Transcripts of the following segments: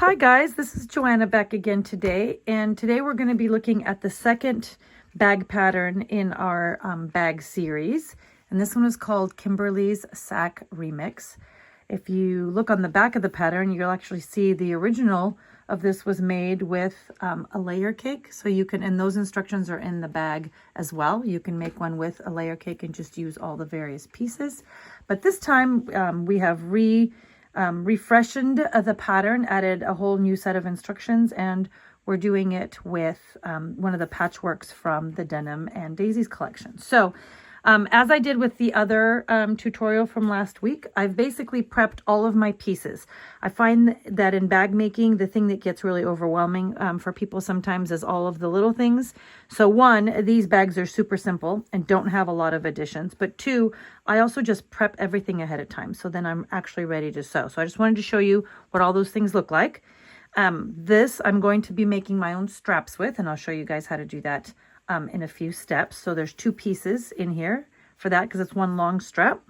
Hi guys, this is Joanna back again today, and today we're going to be looking at the second bag pattern in our bag series, and this one is called Kimberly's Sack Remix. If you look on the back of the pattern, you'll actually see the original of this was made with a layer cake, so you can, and those instructions are in the bag as well. You can make one with a layer cake and just use all the various pieces, but this time we have refreshened the pattern, added a whole new set of instructions, and we're doing it with one of the patchworks from the Denim and Daisies collection. So as I did with the other tutorial from last week, I've basically prepped all of my pieces. I find that in bag making, the thing that gets really overwhelming for people sometimes is all of the little things. So one, these bags are super simple and don't have a lot of additions, but two, I also just prep everything ahead of time. So then I'm actually ready to sew. So I just wanted to show you what all those things look like. This I'm going to be making my own straps with, and I'll show you guys how to do that in a few steps. So there's two pieces in here for that because it's one long strap.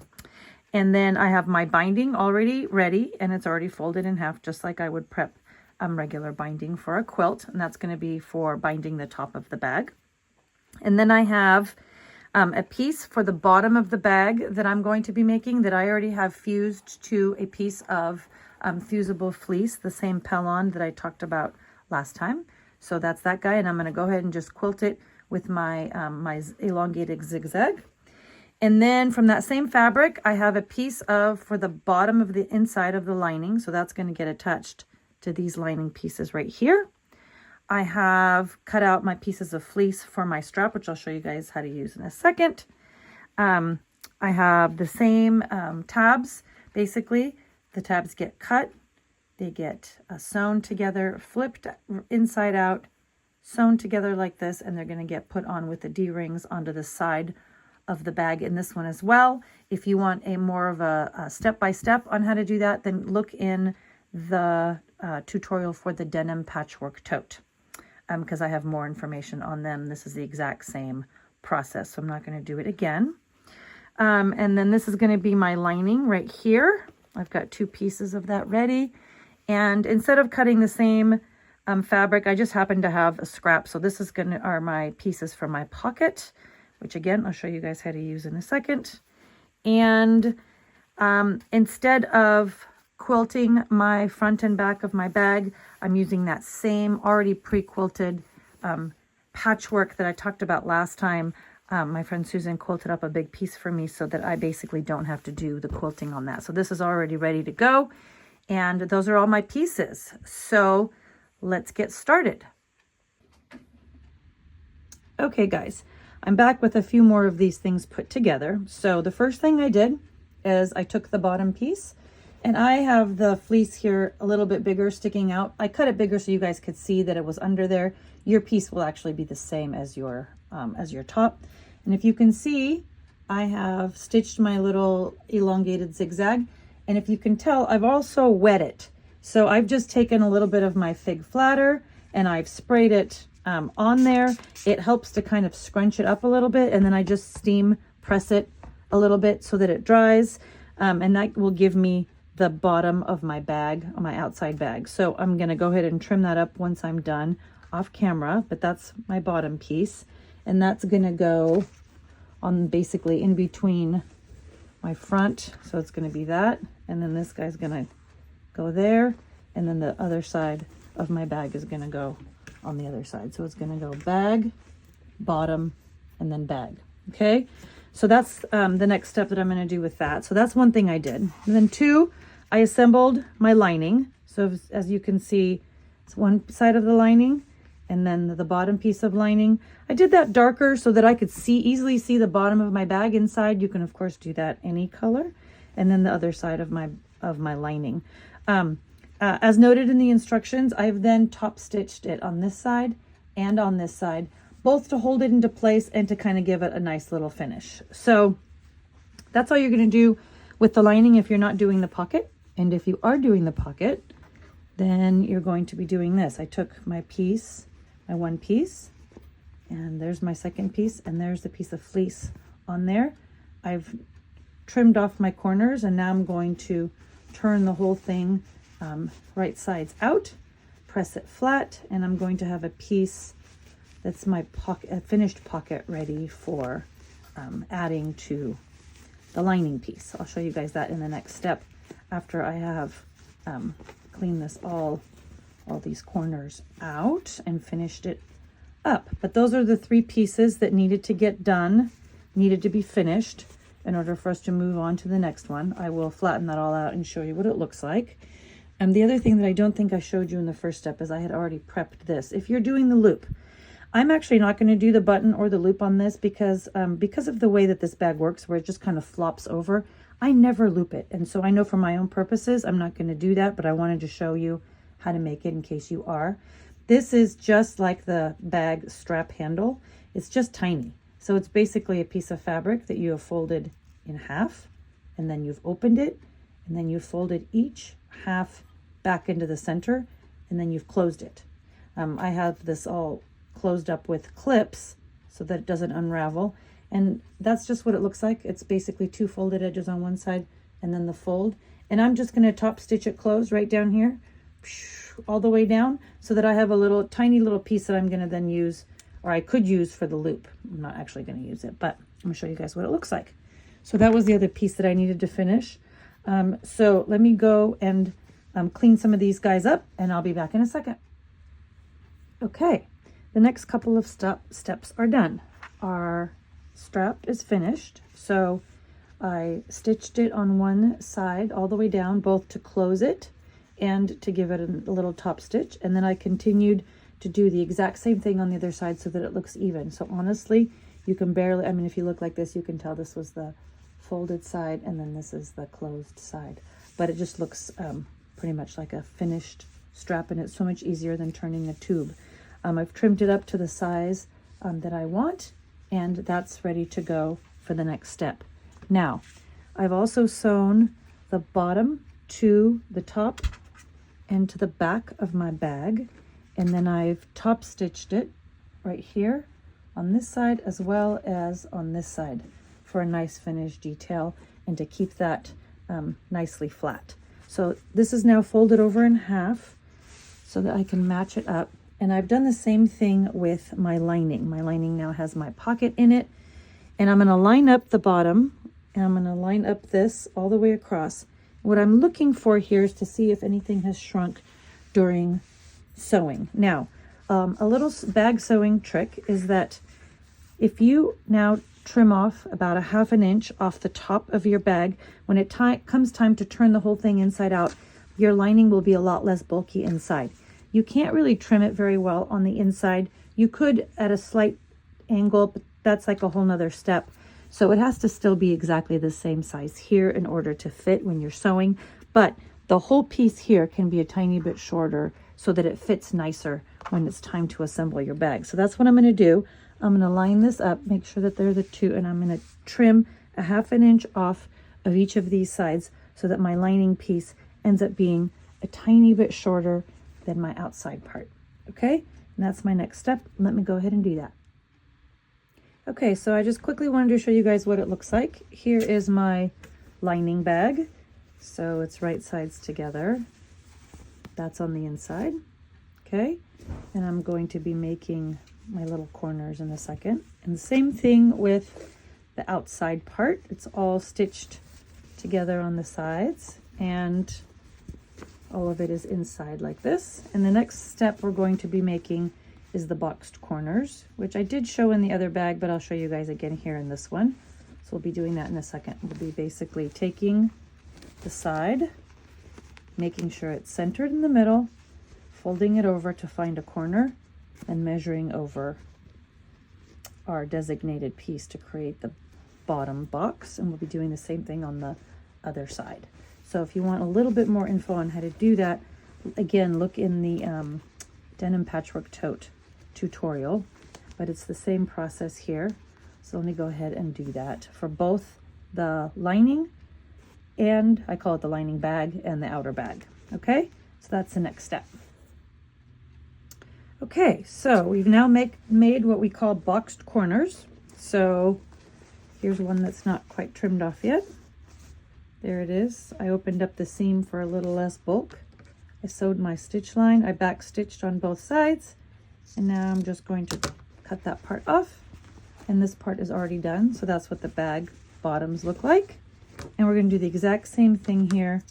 And then I have my binding already ready, and it's already folded in half just like I would prep regular binding for a quilt, and that's going to be for binding the top of the bag. And then I have a piece for the bottom of the bag that I'm going to be making that I already have fused to a piece of fusible fleece, the same pellon that I talked about last time. So that's that guy, and I'm going to go ahead and just quilt it with my my elongated zigzag. And then from that same fabric, I have a piece of for the bottom of the inside of the lining, so that's going to get attached to these lining pieces right here. I have cut out my pieces of fleece for my strap, which I'll show you guys how to use in a second. I have the same tabs. Basically, the tabs get cut, they get sewn together, flipped inside out, sewn together like this, and they're going to get put on with the D-rings onto the side of the bag in this one as well. If you want a more of a step-by-step on how to do that, then look in the tutorial for the Denim Patchwork Tote, because I have more information on them. This is the exact same process, so I'm not going to do it again. And then this is going to be my lining right here. I've got two pieces of that ready, and instead of cutting the same fabric, I just happen to have a scrap. So this is are my pieces for my pocket, which again, I'll show you guys how to use in a second. And instead of quilting my front and back of my bag, I'm using that same already pre-quilted patchwork that I talked about last time. My friend Susan quilted up a big piece for me so that I basically don't have to do the quilting on that. So this is already ready to go. And those are all my pieces. So let's get started. Okay, guys, I'm back with a few more of these things put together. So the first thing I did is I took the bottom piece, and I have the fleece here a little bit bigger sticking out. I cut it bigger so you guys could see that it was under there. Your piece will actually be the same as your top. And if you can see, I have stitched my little elongated zigzag. And if you can tell, I've also wet it. So I've just taken a little bit of my fig flatter and I've sprayed it on there. It helps to kind of scrunch it up a little bit, and then I just steam press it a little bit so that it dries, and that will give me the bottom of my bag, my outside bag. So I'm going to go ahead and trim that up once I'm done off camera, but that's my bottom piece, and that's going to go on basically in between my front. So it's going to be that, and then this guy's going to go there, and then the other side of my bag is going to go on the other side. So it's going to go bag, bottom, and then bag. Okay, so that's the next step that I'm going to do with that. So that's one thing I did. And then two, I assembled my lining. So as you can see, it's one side of the lining and then the bottom piece of lining. I did that darker so that I could easily see the bottom of my bag inside. You can of course do that any color. And then the other side of my lining. As noted in the instructions, I've then top stitched it on this side and on this side, both to hold it into place and to kind of give it a nice little finish. So that's all you're going to do with the lining if you're not doing the pocket. And if you are doing the pocket, then you're going to be doing this. I took my piece, my one piece, and there's my second piece, and there's the piece of fleece on there. I've trimmed off my corners, and now I'm going to turn the whole thing right sides out press it flat, and I'm going to have a piece that's my pocket, a finished pocket ready for adding to the lining piece. I'll show you guys that in the next step after I have cleaned this all these corners out and finished it up. But those are the 3 pieces that needed to get done, needed to be finished in order for us to move on to the next one. I will flatten that all out and show you what it looks like. And the other thing that I don't think I showed you in the first step is I had already prepped this. If you're doing the loop, I'm actually not going to do the button or the loop on this because of the way that this bag works, where it just kind of flops over. I never loop it. And so I know for my own purposes, I'm not going to do that, but I wanted to show you how to make it in case you are. This is just like the bag strap handle. It's just tiny. So it's basically a piece of fabric that you have folded in half, and then you've opened it, and then you've folded each half back into the center, and then you've closed it. I have this all closed up with clips so that it doesn't unravel, and that's just what it looks like. It's basically 2 folded edges on one side and then the fold, and I'm just going to top stitch it closed right down here all the way down so that I have a little tiny little piece that I'm going to then use, or I could use for the loop. I'm not actually going to use it, but I'm going to show you guys what it looks like. So that was the other piece that I needed to finish. So let me go and clean some of these guys up, and I'll be back in a second. Okay, the next couple of steps are done. Our strap is finished. So I stitched it on one side all the way down, both to close it and to give it a little top stitch. And then I continued to do the exact same thing on the other side so that it looks even. So honestly, you can barely, I mean, if you look like this, you can tell this was the folded side and then this is the closed side. But it just looks pretty much like a finished strap, and it's so much easier than turning a tube. I've trimmed it up to the size that I want, and that's ready to go for the next step. Now, I've also sewn the bottom to the top and to the back of my bag, and then I've top stitched it right here on this side as well as on this side for a nice finished detail and to keep that nicely flat. So this is now folded over in half so that I can match it up. And I've done the same thing with my lining. My lining now has my pocket in it, and I'm going to line up the bottom, and I'm going to line up this all the way across. What I'm looking for here is to see if anything has shrunk during sewing. Now, a little bag sewing trick is that if you now trim off about a ½ inch off the top of your bag, when it comes time to turn the whole thing inside out, your lining will be a lot less bulky inside. You can't really trim it very well on the inside. You could at a slight angle, but that's like a whole nother step. So it has to still be exactly the same size here in order to fit when you're sewing. But the whole piece here can be a tiny bit shorter so that it fits nicer when it's time to assemble your bag. So that's what I'm going to do. I'm going to line this up, make sure that they're the two, and I'm going to trim a ½ inch off of each of these sides so that my lining piece ends up being a tiny bit shorter than my outside part. Okay, and that's my next step. Let me go ahead and do that. Okay, so I just quickly wanted to show you guys what it looks like. Here is my lining bag. So it's right sides together. That's on the inside. Okay, and I'm going to be making my little corners in a second. And the same thing with the outside part. It's all stitched together on the sides, and all of it is inside like this. And the next step we're going to be making is the boxed corners, which I did show in the other bag, but I'll show you guys again here in this one. So we'll be doing that in a second. We'll be basically taking the side, making sure it's centered in the middle, folding it over to find a corner, and measuring over our designated piece to create the bottom box. And we'll be doing the same thing on the other side. So if you want a little bit more info on how to do that, again, look in the Denim Patchwork Tote tutorial, but it's the same process here. So let me go ahead and do that for both the lining, and I call it the lining bag, and the outer bag. Okay, so that's the next step. Okay, so we've now made what we call boxed corners. So here's one that's not quite trimmed off yet. There it is. I opened up the seam for a little less bulk. I sewed my stitch line. I back stitched on both sides. And now I'm just going to cut that part off. And this part is already done. So that's what the bag bottoms look like. And we're going to do the exact same thing here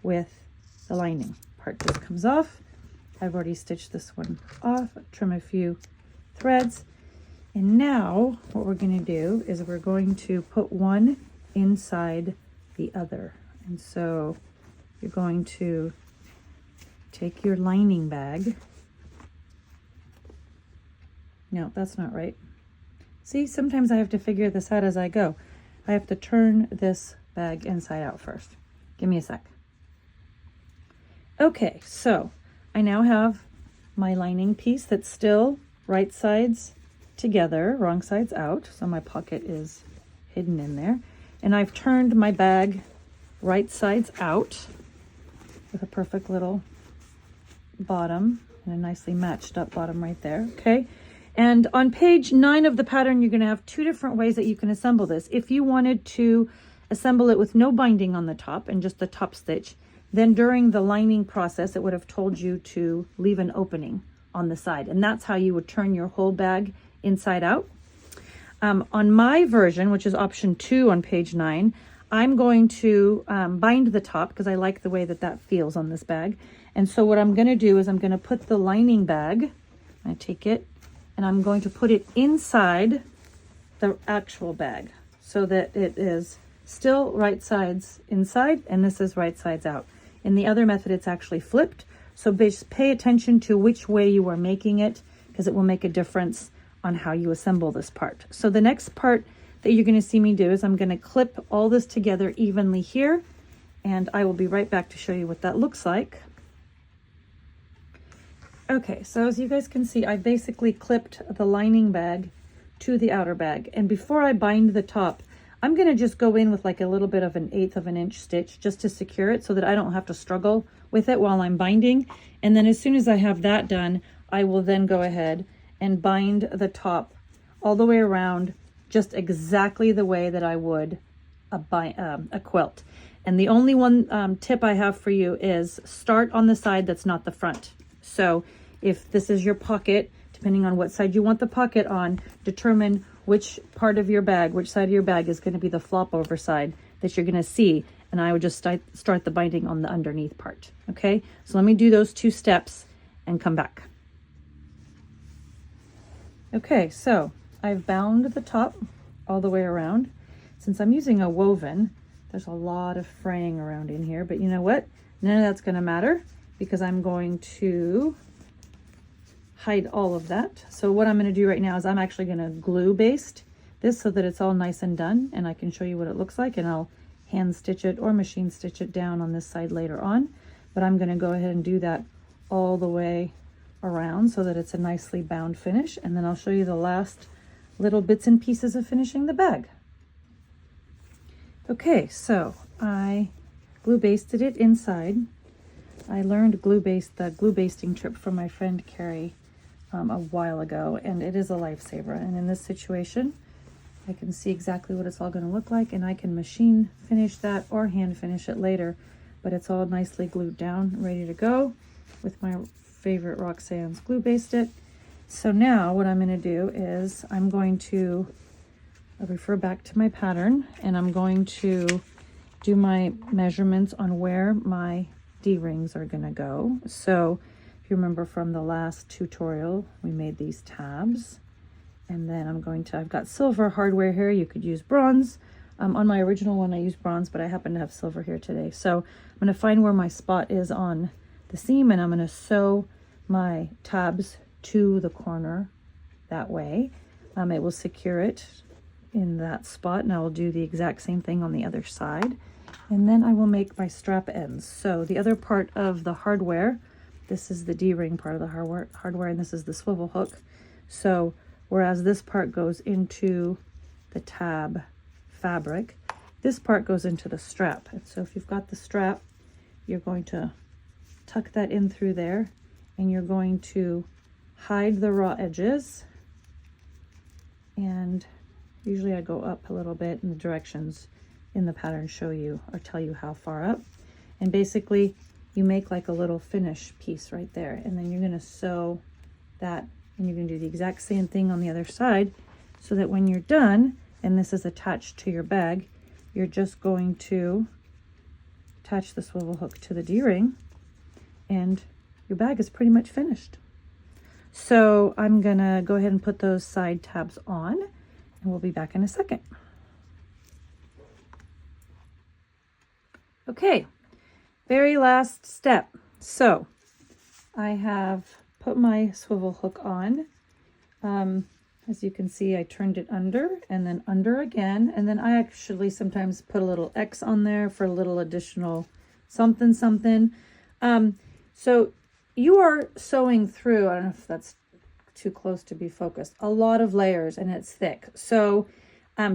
with the lining. Part just comes off. I've already stitched this one off, trim a few threads. And now what we're going to do is we're going to put one inside the other. And so you're going to take your lining bag. No, that's not right. See, sometimes I have to figure this out as I go. I have to turn this bag inside out first. Give me a sec. Okay, so I now have my lining piece that's still right sides together, wrong sides out. So my pocket is hidden in there. And I've turned my bag right sides out with a perfect little bottom and a nicely matched up bottom right there. Okay. And on page 9 of the pattern, you're going to have 2 different ways that you can assemble this. If you wanted to assemble it with no binding on the top and just the top stitch, then during the lining process, it would have told you to leave an opening on the side. And that's how you would turn your whole bag inside out. On my version, which is option 2 on page 9, I'm going to bind the top because I like the way that that feels on this bag. And so what I'm going to do is I'm going to put the lining bag, I take it, and I'm going to put it inside the actual bag so that it is still right sides inside and this is right sides out. In the other method, it's actually flipped. So just pay attention to which way you are making it because it will make a difference on how you assemble this part. So the next part that you're going to see me do is I'm going to clip all this together evenly here, and I will be right back to show you what that looks like. Okay, so as you guys can see, I basically clipped the lining bag to the outer bag. And before I bind the top, I'm going to just go in with like a little bit of an 1/8 of an inch stitch just to secure it so that I don't have to struggle with it while I'm binding. And then as soon as I have that done, I will then go ahead and bind the top all the way around just exactly the way that I would a quilt. And the only one tip I have for you is start on the side that's not the front. So if this is your pocket, depending on what side you want the pocket on, determine which part of your bag, which side of your bag is going to be the flop over side that you're going to see. And I would just start the binding on the underneath part. Okay, so let me do those 2 steps and come back. Okay, so I've bound the top all the way around. Since I'm using a woven, there's a lot of fraying around in here, but you know what? None of that's going to matter because I'm going to hide all of that. So what I'm going to do right now is I'm actually going to glue baste this so that it's all nice and done, and I can show you what it looks like, and I'll hand stitch it or machine stitch it down on this side later on. But I'm going to go ahead and do that all the way around so that it's a nicely bound finish, and then I'll show you the last little bits and pieces of finishing the bag. Okay, so I glue basted it inside. I learned the glue basting trip from my friend Carrie a while ago, and it is a lifesaver. And in this situation, I can see exactly what it's all going to look like, and I can machine finish that or hand finish it later, but it's all nicely glued down, ready to go with my favorite Roxanne's glue baste it. So now what I'm going to do is I'm going to refer back to my pattern, and I'm going to do my measurements on where my D-rings are going to go. So if you remember from the last tutorial, we made these tabs, and then I've got silver hardware here. You could use bronze. On my original one, I used bronze, but I happen to have silver here today. So I'm going to find where my spot is on the seam, and I'm going to sew my tabs to the corner that way. It will secure it in that spot, and I will do the exact same thing on the other side. And then I will make my strap ends. So the other part of the hardware, this is the D-ring part of the hardware, and this is the swivel hook. So whereas this part goes into the tab fabric, this part goes into the strap. And so if you've got the strap, you're going to tuck that in through there, and you're going to hide the raw edges. And usually I go up a little bit, and the directions in the pattern show you or tell you how far up. And basically you make like a little finish piece right there. And then you're going to sew that, and you're going to do the exact same thing on the other side, so that when you're done, and this is attached to your bag, you're just going to attach the swivel hook to the D-ring, and your bag is pretty much finished. So I'm gonna go ahead and put those side tabs on, and we'll be back in a second. Okay, very last step. So I have put my swivel hook on. As you can see, I turned it under and then under again, and then I actually sometimes put a little X on there for a little additional something something. So you are sewing through, I don't know if that's too close to be focused, a lot of layers, and it's thick. So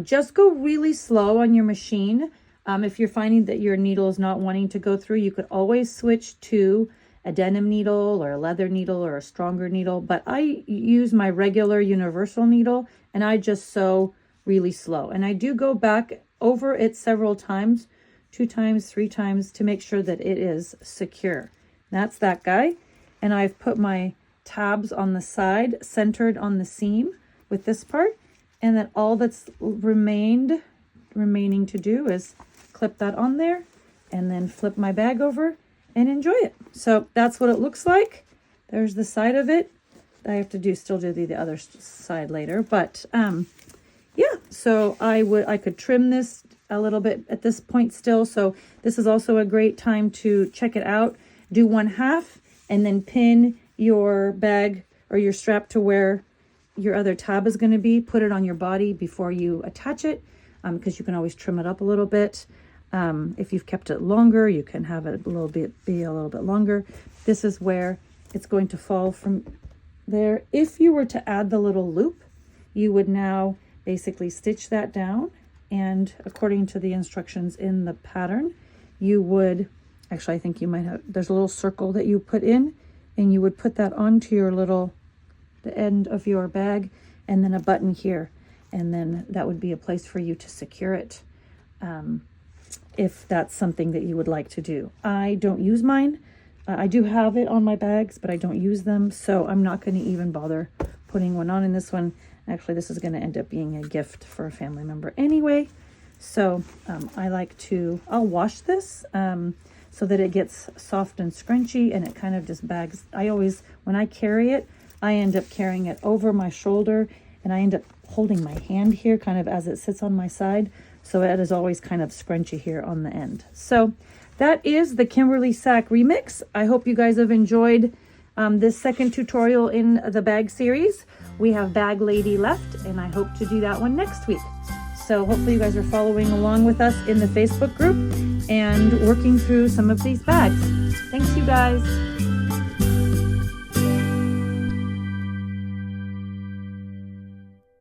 just go really slow on your machine. If you're finding that your needle is not wanting to go through, you could always switch to a denim needle or a leather needle or a stronger needle, but I use my regular universal needle, and I just sew really slow. And I do go back over it several times, 2 times, 3 times, to make sure that it is secure. That's that guy. And I've put my tabs on the side, centered on the seam with this part, and then all that's remaining to do is clip that on there, and then flip my bag over and enjoy it. So that's what it looks like. There's the side of it. I have to still do the other side later, but yeah, so I could trim this a little bit at this point still. So this is also a great time to check it out. Do 1/2 and then pin your bag or your strap to where your other tab is going to be. Put it on your body before you attach it, because you can always trim it up a little bit. If you've kept it longer, you can have it be a little bit longer. This is where it's going to fall from there. If you were to add the little loop, you would now basically stitch that down, and according to the instructions in the pattern, you would actually, I think you might have, there's a little circle that you put in, and you would put that onto your the end of your bag, and then a button here, and then that would be a place for you to secure it. If that's something that you would like to do. I don't use mine. I do have it on my bags, but I don't use them, so I'm not going to even bother putting one on in this one. Actually, this is going to end up being a gift for a family member anyway. So I'll wash this so that it gets soft and scrunchy, and it kind of just bags. When I carry it, I end up carrying it over my shoulder, and I end up holding my hand here kind of as it sits on my side. So it is always kind of scrunchy here on the end. So that is the Kimberly Sack remix. I hope you guys have enjoyed this second tutorial in the bag series. We have Bag Lady left, and I hope to do that one next week. So hopefully you guys are following along with us in the Facebook group and working through some of these bags. Thanks, you guys.